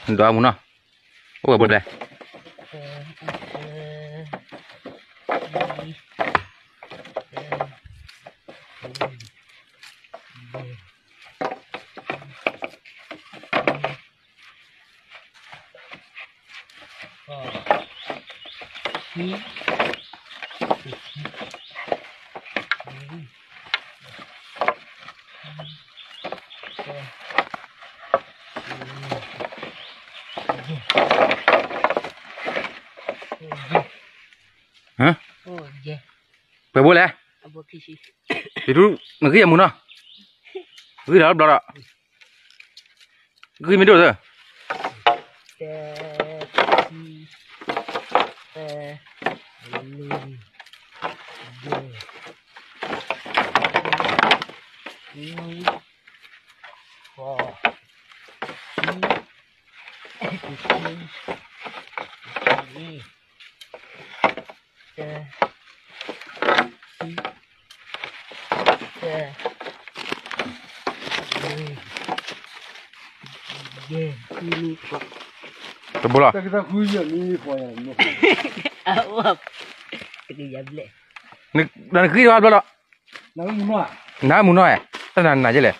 doa muno. Oh boleh. Hah? Oh, je. Boleh? Apa kisi? Itu negeri yang mana? Negeri dalam belara. Negeri middle tu. Bola. Kita kuya ni poya ni. Awak. Kerja boleh. Dan negeri dalam belara. Nama mana? Nah muno eh. Tanah aja le.